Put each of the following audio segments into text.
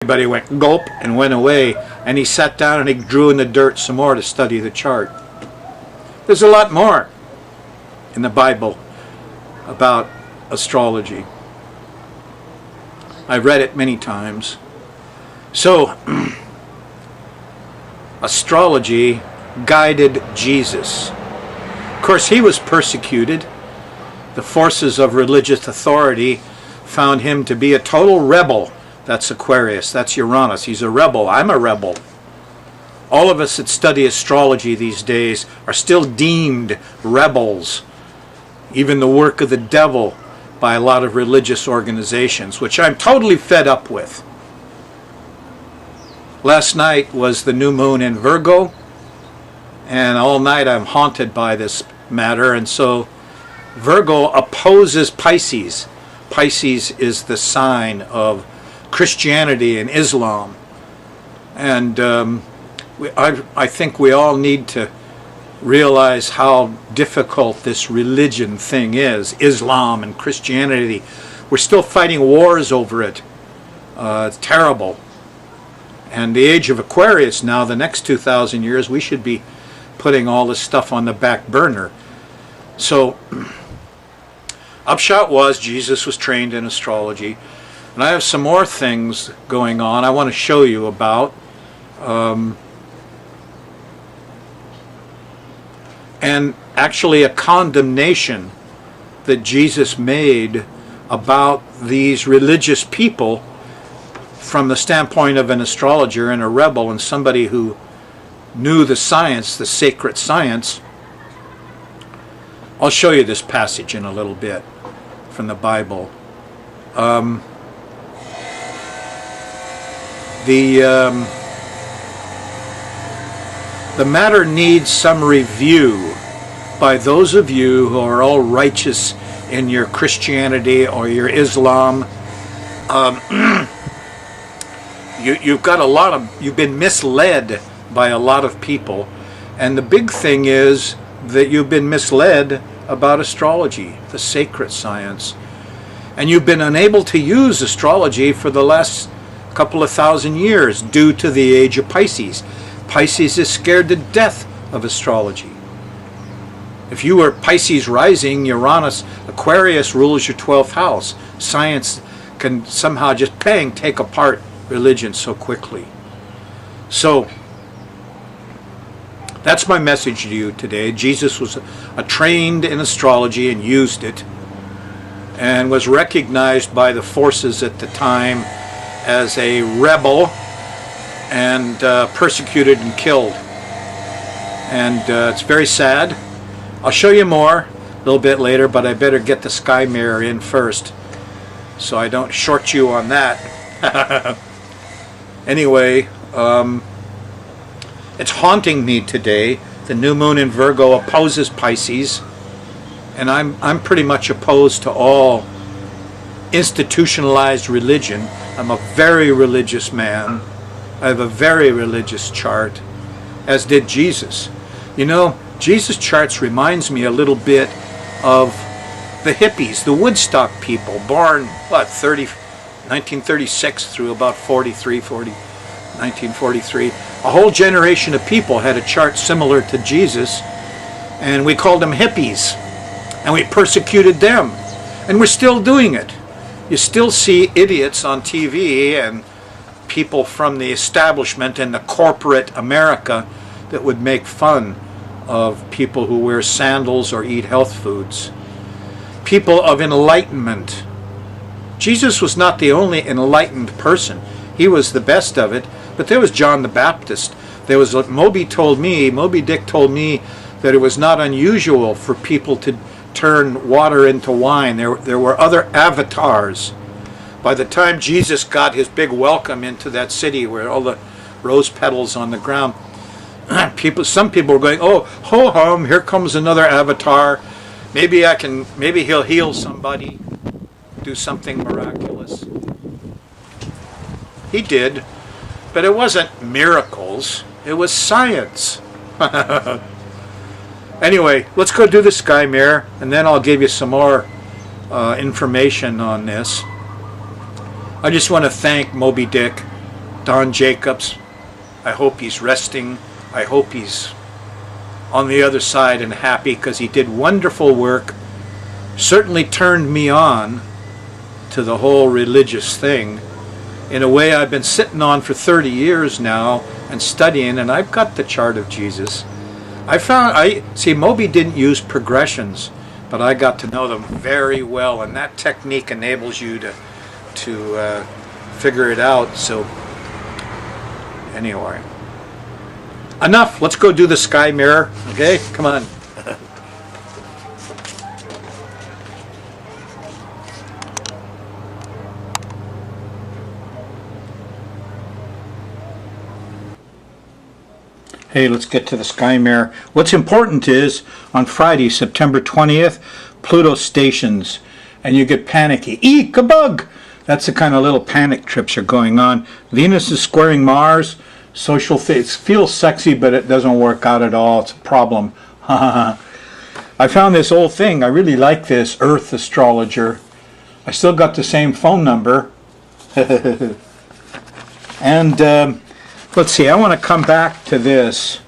Everybody went gulp and went away, and he sat down and he drew in the dirt some more to study the chart. There's a lot more in the Bible about astrology. I've read it many times. So, astrology guided Jesus. Of course, he was persecuted. The forces of religious authority found him to be a total rebel. That's Aquarius. That's Uranus. He's a rebel. I'm a rebel. All of us that study astrology these days are still deemed rebels. Even the work of the devil by a lot of religious organizations, which I'm totally fed up with. Last night was the new moon in Virgo, and all night I'm haunted by this matter, and so Virgo opposes Pisces. Pisces is the sign of Christianity and Islam, and I think we all need to realize how difficult this religion thing is, Islam and Christianity. We're still fighting wars over it. It's terrible. And the age of Aquarius now, the next 2,000 years, we should be putting all this stuff on the back burner. So, upshot was Jesus was trained in astrology. And I have some more things going on I want to show you about. And actually a condemnation that Jesus made about these religious people from the standpoint of an astrologer and a rebel and somebody who knew the science, the sacred science. I'll show you this passage in a little bit from the Bible. The matter needs some review by those of you who are all righteous in your Christianity or your Islam. You've been misled by a lot of people, and the big thing is that you've been misled about astrology, the sacred science, and you've been unable to use astrology for the last couple of thousand years due to the age of Pisces. Pisces is scared to death of astrology. If you were Pisces rising, Uranus, Aquarius rules your 12th house. Science can somehow just take apart religion so quickly. So, that's my message to you today. Jesus was trained in astrology and used it, and was recognized by the forces at the time as a rebel, and persecuted and killed. And it's very sad. I'll show you more a little bit later, but I better get the sky mirror in first so I don't short you on that. Anyway, it's haunting me today. The new moon in Virgo opposes Pisces, and I'm pretty much opposed to all institutionalized religion. I'm a very religious man. I have a very religious chart, as did Jesus. You know, Jesus' charts reminds me a little bit of the hippies, the Woodstock people, born, 1936 through about 1943. A whole generation of people had a chart similar to Jesus, and we called them hippies, and we persecuted them, and we're still doing it. You still see idiots on TV and people from the establishment and the corporate America that would make fun of people who wear sandals or eat health foods. People of enlightenment. Jesus was not the only enlightened person. He was the best of it, but there was John the Baptist. There was Moby Dick told me that it was not unusual for people to turn water into wine. There were other avatars. By the time Jesus got his big welcome into that city where all the rose petals on the ground, some people were going, "Oh, ho hum, here comes another avatar. Maybe he'll heal somebody, do something miraculous." He did, but it wasn't miracles. It was science. Anyway, let's go do the sky mirror, and then I'll give you some more information on this. I just want to thank Moby Dick Don Jacobs, I hope he's resting. I hope he's on the other side and happy, because he did wonderful work. Certainly turned me on to the whole religious thing in a way I've been sitting on for 30 years now and studying, and I've got the chart of Jesus. See, Moby didn't use progressions, but I got to know them very well, and that technique enables you to figure it out. So anyway, enough. Let's go do the sky mirror. Okay, come on. Hey, let's get to the sky mirror. What's important is, on Friday, September 20th, Pluto stations, and you get panicky. Eek, a bug! That's the kind of little panic trips are going on. Venus is squaring Mars. Social things feels sexy, but it doesn't work out at all. It's a problem. I found this old thing. I really like this Earth astrologer. I still got the same phone number. And let's see, I want to come back to this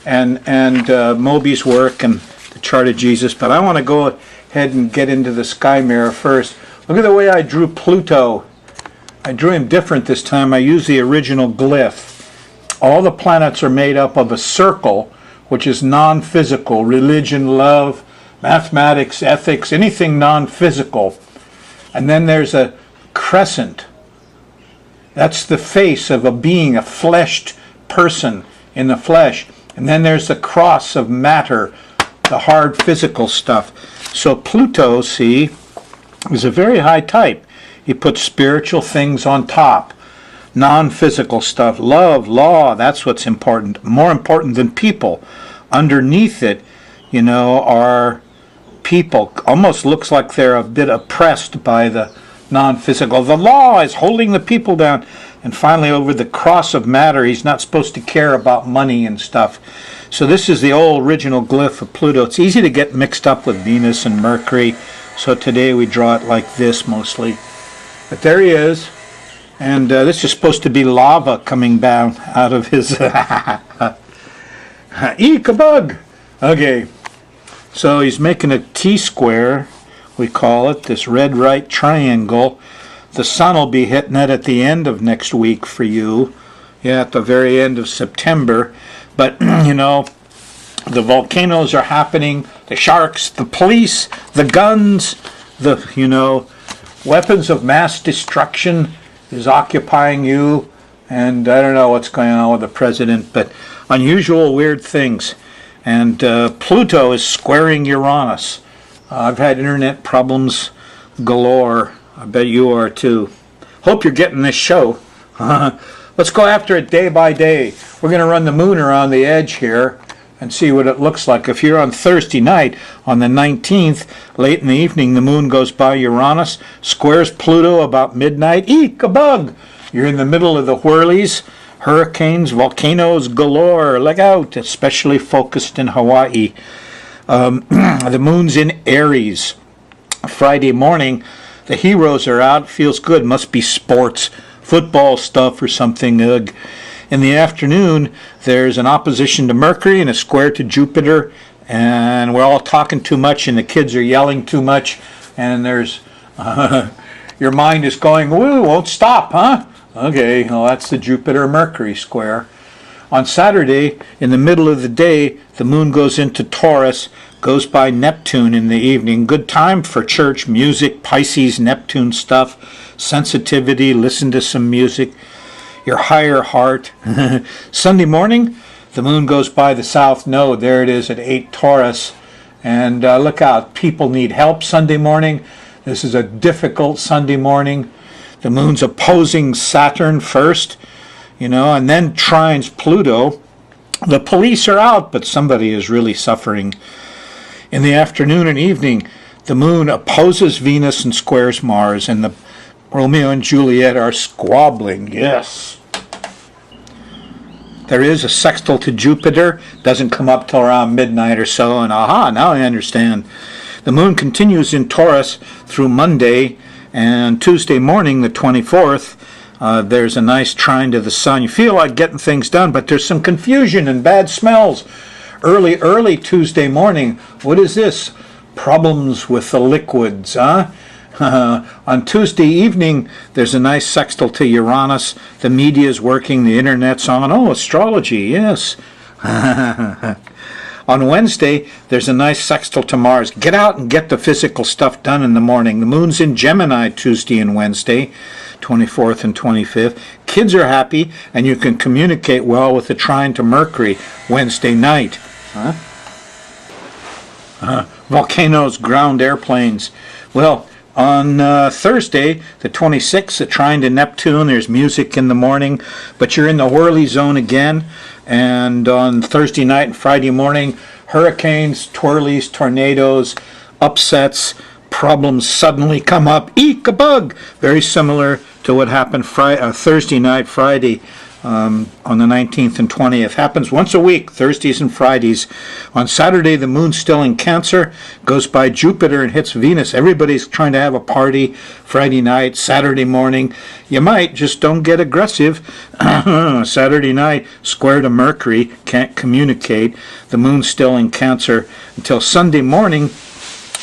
and Moby's work and the chart of Jesus, but I want to go ahead and get into the sky mirror first. Look at the way I drew Pluto. I drew him different this time. I used the original glyph. All the planets are made up of a circle, which is non-physical. Religion, love, mathematics, ethics, anything non-physical. And then there's a crescent. That's the face of a being, a fleshed person in the flesh. And then there's the cross of matter, the hard physical stuff. So Pluto, see, is a very high type. He puts spiritual things on top. Non-physical stuff, love, law, that's what's important. More important than people. Underneath it, are people. Almost looks like they're a bit oppressed by the non-physical. The law is holding the people down. And finally, over the cross of matter, he's not supposed to care about money and stuff. So this is the old original glyph of Pluto. It's easy to get mixed up with Venus and Mercury. So today we draw it like this mostly. But there he is. And this is supposed to be lava coming down out of his... Eek, a bug! Okay. So he's making a T-square, we call it, this red right triangle. The sun will be hitting it at the end of next week for you. Yeah, at the very end of September. But, the volcanoes are happening, the sharks, the police, the guns, the, weapons of mass destruction is occupying you. And I don't know what's going on with the president, but unusual, weird things. And Pluto is squaring Uranus. I've had internet problems galore. I bet you are too. Hope you're getting this show. Let's go after it day by day. We're going to run the moon around the edge here and see what it looks like. If you're on Thursday night, on the 19th, late in the evening, the moon goes by Uranus, squares Pluto about midnight. Eek, a bug! You're in the middle of the whirlies, hurricanes, volcanoes galore. Look out, especially focused in Hawaii. The moon's in Aries. Friday morning, the heroes are out. Feels good. Must be sports, football stuff or something. Ugh. In the afternoon, there's an opposition to Mercury and a square to Jupiter. And we're all talking too much and the kids are yelling too much. And there's... your mind is going, woo, won't stop, huh? Okay, well, that's the Jupiter-Mercury square. On Saturday, in the middle of the day, the moon goes into Taurus, goes by Neptune in the evening. Good time for church, music, Pisces, Neptune stuff, sensitivity, listen to some music, your higher heart. Sunday morning, the moon goes by the south node. There it is at 8 Taurus. And look out, people need help Sunday morning. This is a difficult Sunday morning. The moon's opposing Saturn first, and then trines Pluto. The police are out, but somebody is really suffering. In the afternoon and evening, the moon opposes Venus and squares Mars, and the Romeo and Juliet are squabbling. Yes. There is a sextile to Jupiter. Doesn't come up till around midnight or so, and aha, now I understand. The moon continues in Taurus through Monday, and Tuesday morning, the 24th, There's a nice trine to the sun. You feel like getting things done, but there's some confusion and bad smells. Early Tuesday morning, what is this? Problems with the liquids, huh? On Tuesday evening, there's a nice sextile to Uranus. The media is working, the internet's on. Oh, astrology, yes. On Wednesday, there's a nice sextile to Mars. Get out and get the physical stuff done in the morning. The moon's in Gemini Tuesday and Wednesday, 24th and 25th. Kids are happy, and you can communicate well with the trine to Mercury Wednesday night. Volcanoes, ground airplanes. Well, on Thursday, the 26th, the trine to Neptune. There's music in the morning, but you're in the whirly zone again. And on Thursday night and Friday morning, hurricanes, twirlies, tornadoes, upsets, problems suddenly come up. Eek, a bug! Very similar to what happened Thursday night, Friday, on the 19th and 20th. Happens once a week, Thursdays and Fridays. On Saturday, the moon's still in Cancer, goes by Jupiter and hits Venus. Everybody's trying to have a party Friday night, Saturday morning. You might, just don't get aggressive. Saturday night, square to Mercury, can't communicate. The moon's still in Cancer until Sunday morning.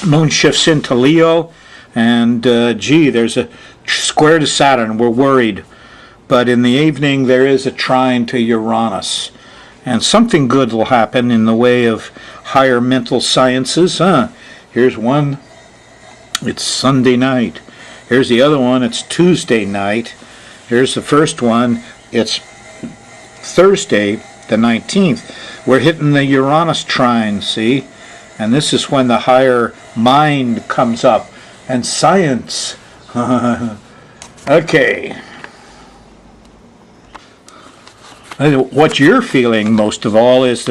Moon shifts into Leo, and there's a square to Saturn. We're worried. But in the evening, there is a trine to Uranus. And something good will happen in the way of higher mental sciences. Here's one. It's Sunday night. Here's the other one. It's Tuesday night. Here's the first one. It's Thursday, the 19th. We're hitting the Uranus trine, see? And this is when the higher mind comes up. And science. Okay. What you're feeling most of all is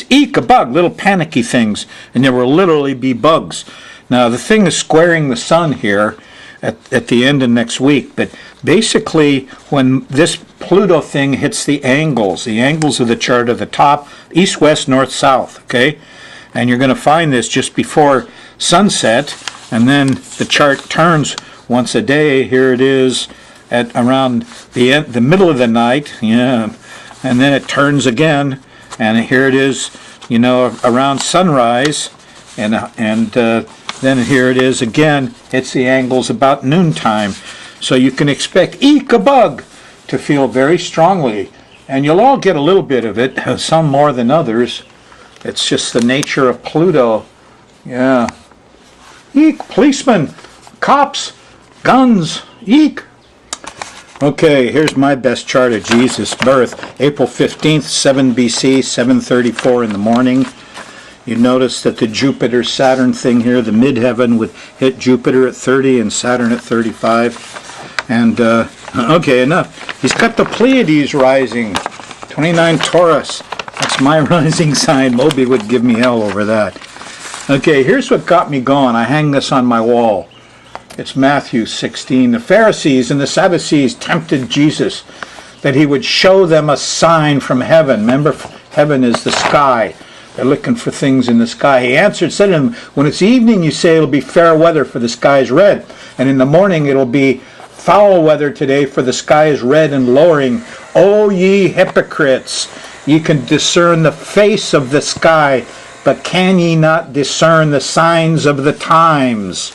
eek, a bug, little panicky things, and there will literally be bugs. Now the thing is squaring the sun here at the end of next week, but basically when this Pluto thing hits the angles of the chart are the top, east, west, north, south, okay? And you're going to find this just before sunset, and then the chart turns once a day. Here it is at around the middle of the night, yeah. And then it turns again, and here it is, around sunrise, and then here it is again. It's the angles about noontime, so you can expect eek, a bug to feel very strongly, and you'll all get a little bit of it, some more than others. It's just the nature of Pluto. Yeah. Eek, policemen, cops, guns, eek. Okay, here's my best chart of Jesus' birth. April 15th, 7 BC, 7:34 in the morning. You notice that the Jupiter-Saturn thing here, the midheaven would hit Jupiter at 30 and Saturn at 35. And, okay, enough. He's got the Pleiades rising, 29 Taurus. That's my rising sign. Moby would give me hell over that. Okay, here's what got me going. I hang this on my wall. It's Matthew 16. The Pharisees and the Sadducees tempted Jesus that he would show them a sign from heaven. Remember, heaven is the sky. They're looking for things in the sky. He answered, said to them, when it's evening, you say it'll be fair weather, for the sky is red. And in the morning, it'll be foul weather today, for the sky is red and lowering. O ye hypocrites, ye can discern the face of the sky, but can ye not discern the signs of the times?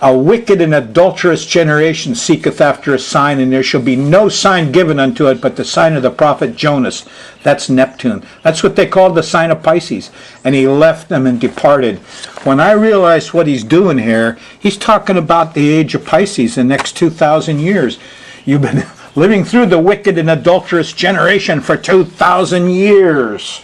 A wicked and adulterous generation seeketh after a sign, and there shall be no sign given unto it but the sign of the prophet Jonas. That's Neptune. That's what they called the sign of Pisces. And he left them and departed. When I realized what he's doing here, he's talking about the age of Pisces, the next 2,000 years. You've been living through the wicked and adulterous generation for 2,000 years.